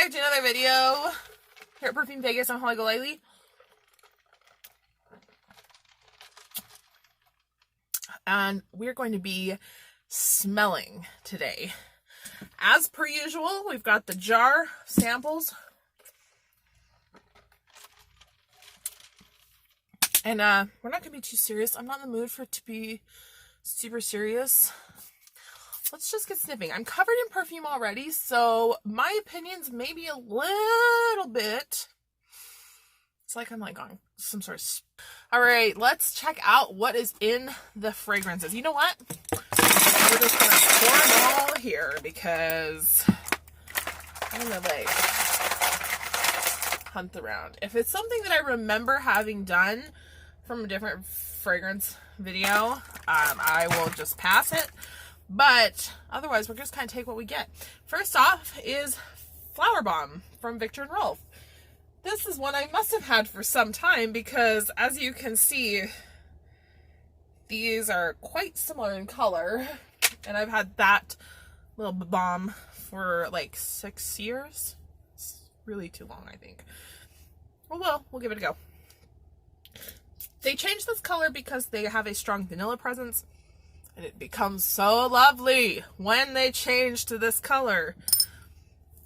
back to another video here at Perfume Vegas. I'm Holly Golightly. And we're going to be smelling today. As per usual, we've got the jar samples. And we're not going to be too serious. I'm not in the mood for it to be super serious. Let's just get sniffing. I'm covered in perfume already, so my opinions may be a little bit... It's like I'm like on some sort of... Alright, let's check out what is in the fragrances. You know what? We're just going to pour them all here because I'm going to like hunt around. If it's something that I remember having done from a different fragrance video, I will just pass it. But otherwise, we're just kind of take what we get. First off is Flowerbomb from Viktor&Rolf. This is one I must have had for some time because, as you can see, these are quite similar in color. And I've had that little bomb for like 6 years. It's really too long, I think. Well, we'll give it a go. They changed this color because they have a strong vanilla presence. And it becomes so lovely when they change to this color.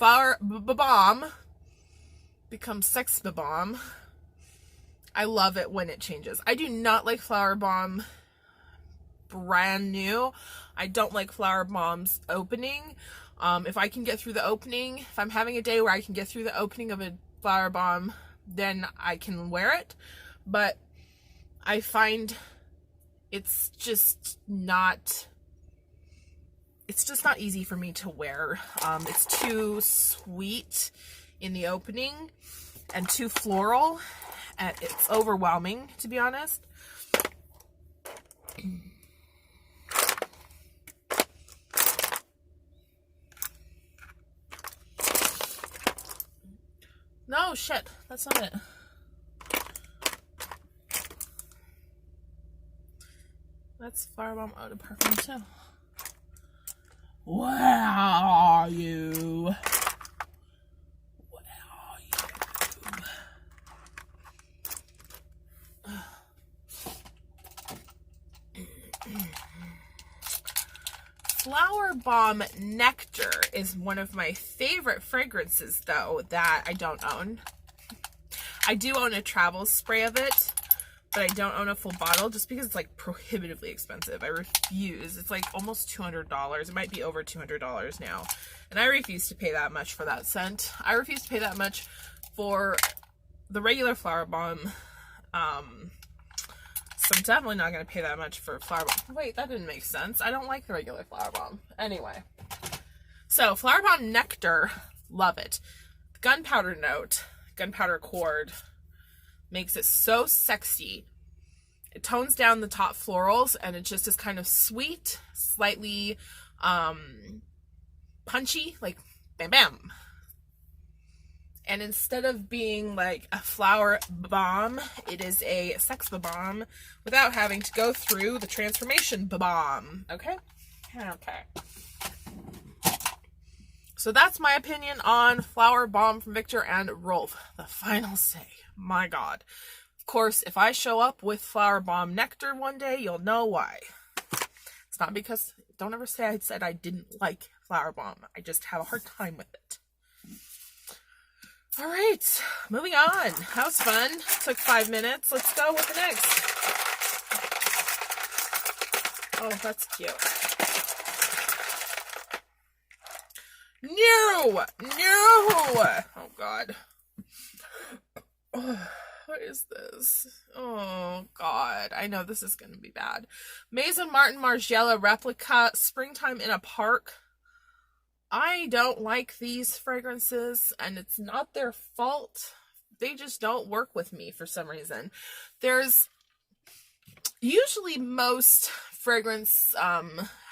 Flowerbomb becomes Sex Bomb. I love it when it changes. I do not like Flowerbomb brand new. I don't like Flowerbomb's opening. If I can get through the opening, if I'm having a day where I can get through the opening of a Flowerbomb, then I can wear it. But I find it's just not easy for me to wear. It's too sweet in the opening and too floral, and it's overwhelming, to be honest. No, shit, that's not it. That's Flowerbomb Eau de Parfum too. Where are you? Where are you? Flowerbomb Nectar is one of my favorite fragrances, though, that I don't own. I do own a travel spray of it, but I don't own a full bottle just because it's like prohibitively expensive. I refuse. It's like almost $200. It might be over $200 now. And I refuse to pay that much for that scent. I refuse to pay that much for the regular Flowerbomb. So I'm definitely not going to pay that much for Flowerbomb. Wait, that didn't make sense. I don't like the regular Flowerbomb. Anyway. So, Flowerbomb Nectar. Love it. Gunpowder note. Gunpowder cord. Makes it so sexy. It tones down the top florals and it just is kind of sweet, slightly punchy, like bam bam. And instead of being like a flower bomb, it is a sex bomb without having to go through the transformation bomb. Okay? Okay. So that's my opinion on Flowerbomb from Viktor&Rolf. The final say. My God. Of course, if I show up with Flowerbomb Nectar one day, you'll know why. It's not because, don't ever say I said I didn't like Flowerbomb. I just have a hard time with it. All right, moving on. That was fun. Took 5 minutes. Let's go with the next. Oh, that's cute. No! Oh, God. Oh, what is this? Oh, God. I know this is going to be bad. Maison Margiela Replica Springtime in a Park. I don't like these fragrances, and it's not their fault. They just don't work with me for some reason. There's usually most fragrance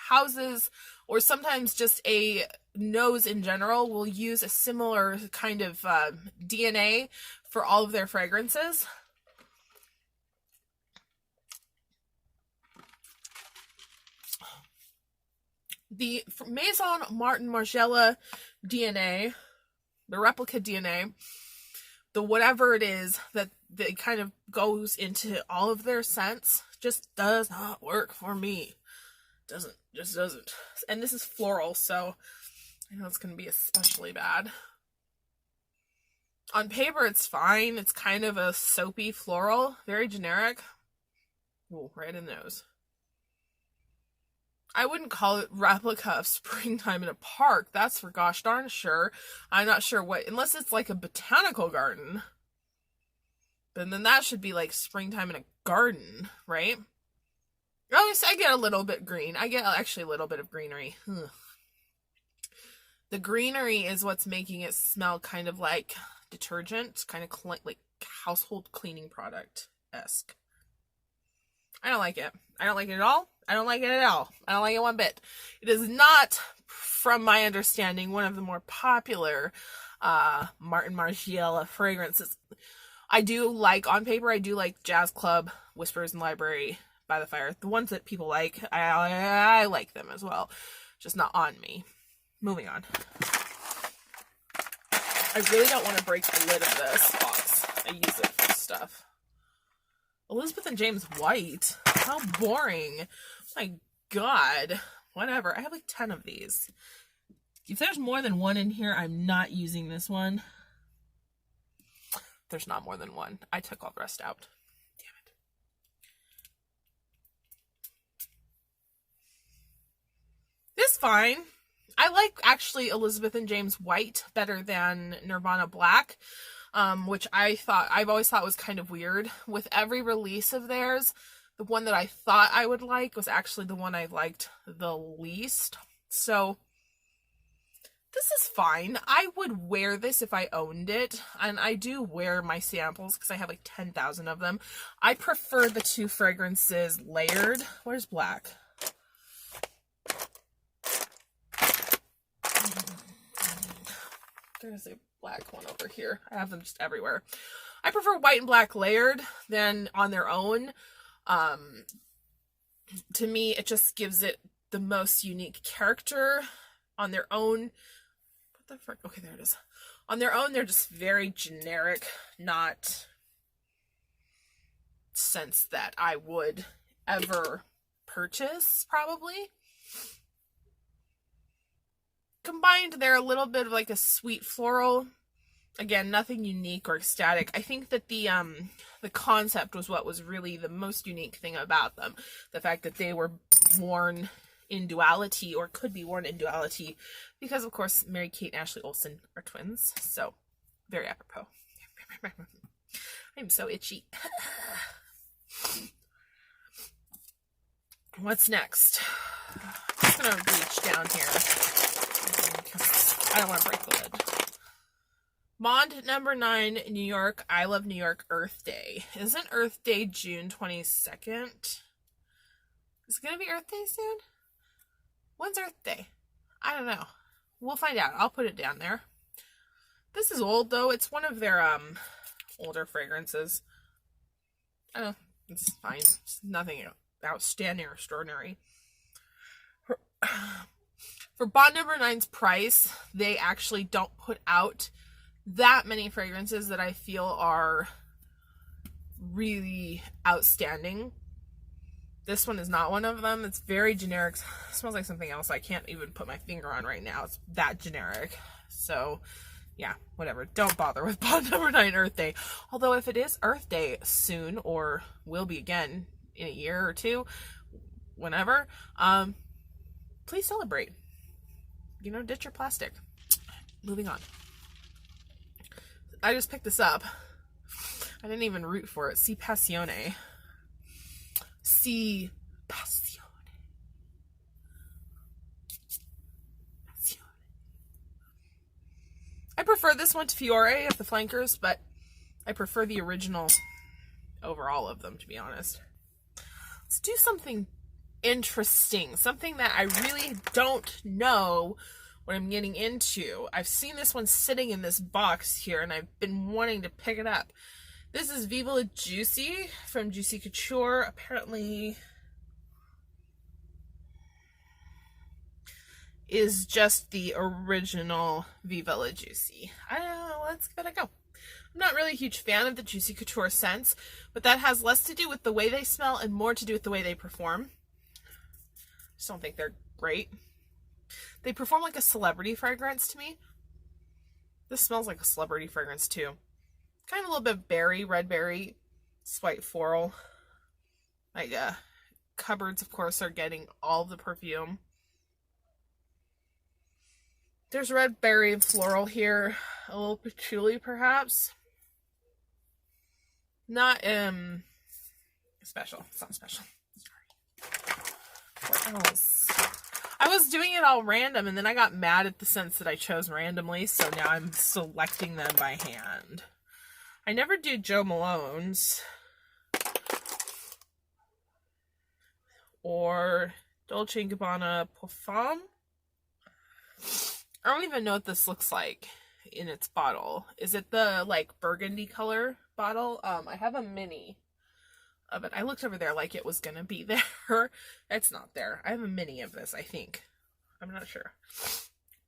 houses, or sometimes just a nose in general, will use a similar kind of DNA for all of their fragrances. The Maison Margiela DNA The Replica DNA, the whatever it is that kind of goes into all of their scents, just does not work for me. Just doesn't. And this is floral, so I know it's going to be especially bad. On paper, it's fine. It's kind of a soapy floral, very generic. Ooh, right in the nose. I wouldn't call it Replica of Springtime in a Park. That's for gosh darn sure. I'm not sure what, unless it's like a botanical garden. But then that should be like Springtime in a Garden, right? Oh, yes, I get a little bit green. I get actually a little bit of greenery. Ugh. The greenery is what's making it smell kind of like detergent, kind of like household cleaning product-esque. I don't like it. I don't like it at all. I don't like it at all. I don't like it one bit. It is not, from my understanding, one of the more popular Margiela fragrances. I do like, on paper, I do like Jazz Club, Whispers in Library, By the Fire. The ones that people like, I like them as well. Just not on me. Moving on. I really don't want to break the lid of this box. I use it for stuff. Elizabeth&James White. How boring. My God. Whatever. I have like 10 of these. If there's more than one in here, I'm not using this one. There's not more than one. I took all the rest out. Damn it. This is fine. I like actually Elizabeth&James White better than Nirvana Black. Which I've always thought was kind of weird. With every release of theirs, the one that I thought I would like was actually the one I liked the least. So, this is fine. I would wear this if I owned it, and I do wear my samples because I have like 10,000 of them. I prefer the two fragrances layered. Where's black? There's a black one over here. I have them just everywhere. I prefer white and black layered than on their own. To me, it just gives it the most unique character. On their own, what the frick? Okay, there it is. On their own, they're just very generic, not scents that I would ever purchase, probably. Combined, they're a little bit of like a sweet floral. Again, nothing unique or ecstatic. I think that the concept was what was really the most unique thing about them. The fact that they were worn in duality, or could be worn in duality, because of course Mary-Kate and Ashley Olsen are twins. So, very apropos. I'm so itchy. What's next? I'm just gonna reach down here. I don't want to break the lid. Bond number 9, New York. I love New York Earth Day. Isn't Earth Day June 22nd? Is it going to be Earth Day soon? When's Earth Day? I don't know. We'll find out. I'll put it down there. This is old, though. It's one of their older fragrances. I don't know. It's fine. It's nothing outstanding or extraordinary. For Bond number 9's price, they actually don't put out that many fragrances that I feel are really outstanding. This one is not one of them. It's very generic. It smells like something else I can't even put my finger on right now. It's that generic. So, yeah, whatever. Don't bother with Bond number 9 Earth Day. Although if it is Earth Day soon, or will be again in a year or two, whenever, please celebrate. You know, ditch your plastic. Moving on. I just picked this up. I didn't even root for it. Passione. Passione. I prefer this one to Fiore of the flankers, but I prefer the original over all of them, to be honest. Let's do something interesting, something that I really don't know what I'm getting into. I've seen this one sitting in this box here, and I've been wanting to pick it up. This is Viva Juicy from Juicy Couture. Apparently, is just the original Viva La Juicy. I don't know, let's give it a go. I'm not really a huge fan of the Juicy Couture scents, but that has less to do with the way they smell and more to do with the way they perform. I just don't think they're great. They perform like a celebrity fragrance to me. This smells like a celebrity fragrance too. Kind of a little bit of berry, red berry, white floral. Like, cupboards, of course, are getting all the perfume. There's red berry and floral here. A little patchouli, perhaps. Not, special. It's not special. Sorry. What else? I was doing it all random, and then I got mad at the scents that I chose randomly, so now I'm selecting them by hand. I never do Jo Malone's. Or Dolce&Gabbana Parfum. I don't even know what this looks like in its bottle. Is it the, like, burgundy color bottle? I have a mini of it. I looked over there like it was gonna be there. It's not there. I have a mini of this, I think. I'm not sure.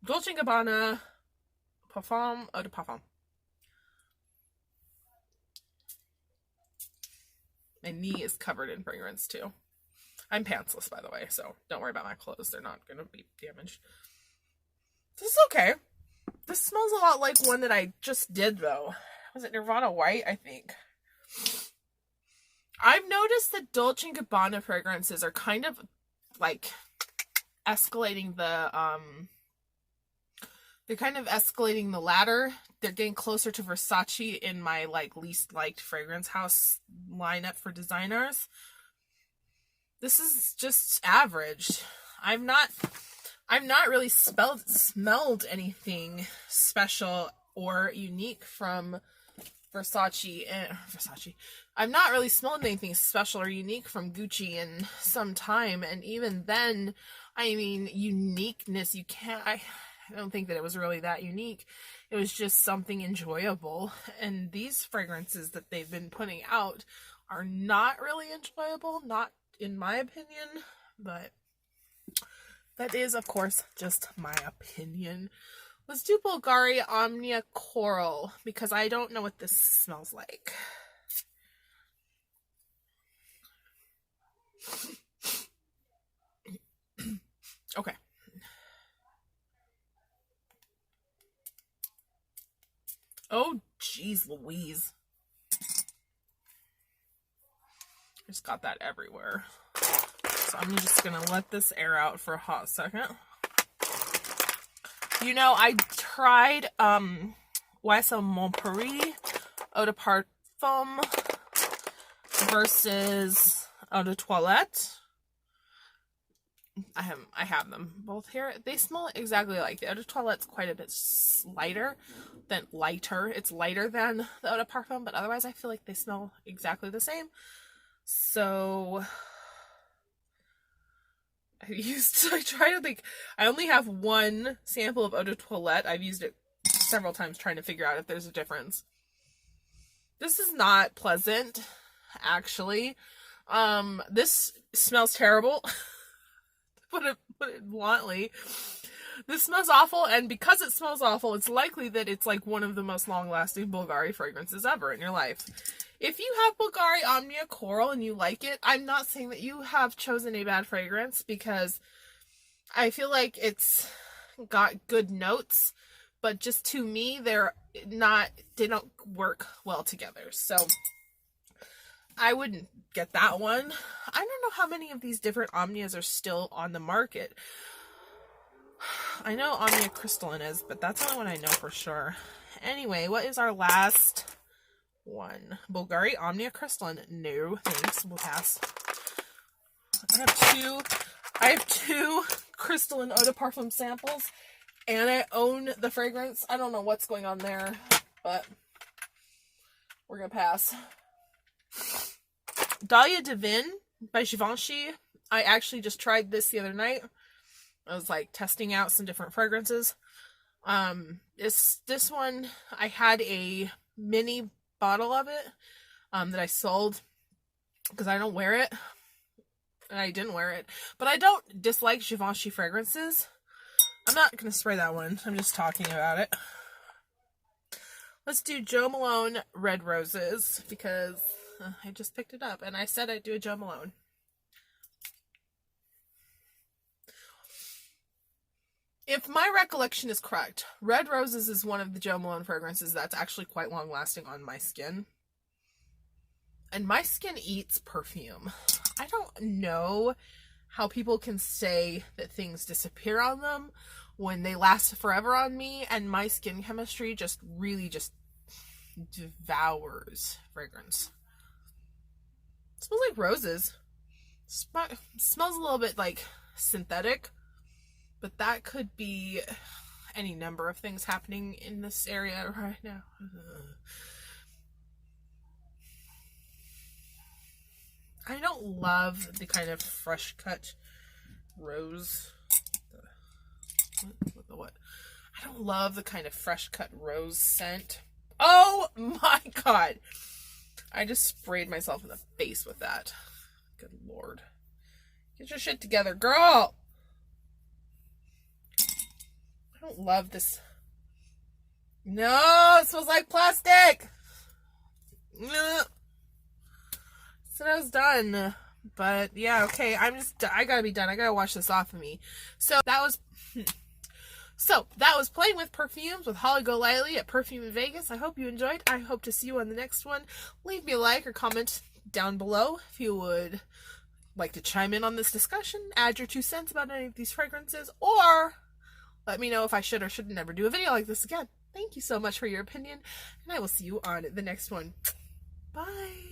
Dolce&Gabbana Parfum Eau de Parfum. My knee is covered in fragrance, too. I'm pantsless, by the way, so don't worry about my clothes. They're not going to be damaged. This is okay. This smells a lot like one that I just did, though. Was it Nirvana White, I think? I've noticed that Dolce & Gabbana fragrances are kind of, like, escalating the, they're kind of escalating the ladder. They're getting closer to Versace in my, like, least liked fragrance house lineup for designers. This is just average. I've not really smelled anything special or unique from Versace. I've not really smelled anything special or unique from Gucci in some time, and even then, I mean, uniqueness, you can't, I don't think that it was really that unique. It was just something enjoyable, and these fragrances that they've been putting out are not really enjoyable, not in my opinion, but that is, of course, just my opinion. Let's do Bulgari Omnia Coral, because I don't know what this smells like. Okay. Oh, geez Louise. Just got that everywhere. So I'm just gonna let this air out for a hot second. You know, I tried YSL Mon Paris Eau de Parfum versus Eau de Toilette. I have them both here. They smell exactly like the Eau de Toilette's quite a bit lighter. It's lighter than the Eau de Parfum, but otherwise I feel like they smell exactly the same. So I only have one sample of Eau de Toilette. I've used it several times trying to figure out if there's a difference. This is not pleasant, actually. This smells terrible. Put it bluntly. This smells awful, and because it smells awful, it's likely that it's like one of the most long-lasting Bulgari fragrances ever in your life. If you have Bulgari Omnia Coral and you like it, I'm not saying that you have chosen a bad fragrance, because I feel like it's got good notes, but just to me, they don't work well together. So I wouldn't get that one. I don't know how many of these different Omnias are still on the market. I know Omnia Crystalline is, but that's the only one I know for sure. Anyway, what is our last one? Bulgari Omnia Crystalline. No, thanks. We'll pass. I have two Crystalline Eau de Parfum samples, and I own the fragrance. I don't know what's going on there, but we're gonna pass. Dahlia Divin by Givenchy. I actually just tried this the other night. I was like testing out some different fragrances. This one, I had a mini bottle of it that I sold because I don't wear it. And I didn't wear it. But I don't dislike Givenchy fragrances. I'm not going to spray that one. I'm just talking about it. Let's do Jo Malone Red Roses because I just picked it up and I said I'd do a Jo Malone. If my recollection is correct, Red Roses is one of the Jo Malone fragrances that's actually quite long lasting on my skin. And my skin eats perfume. I don't know how people can say that things disappear on them when they last forever on me, and my skin chemistry just really just devours fragrance. It smells like roses. Smells a little bit like synthetic, but that could be any number of things happening in this area right now. I don't love the kind of fresh cut rose. What? I don't love the kind of fresh cut rose scent. Oh my god! I just sprayed myself in the face with that. Good lord. Get your shit together, girl! I don't love this. No, it smells like plastic! No. So I was done, but yeah, okay, I gotta be done. I gotta wash this off of me. So that was Playing with Perfumes with Holly Golightly at Perfume in Vegas. I hope you enjoyed. I hope to see you on the next one. Leave me a like or comment down below if you would like to chime in on this discussion, add your 2 cents about any of these fragrances, or let me know if I should or should never do a video like this again. Thank you so much for your opinion, and I will see you on the next one. Bye.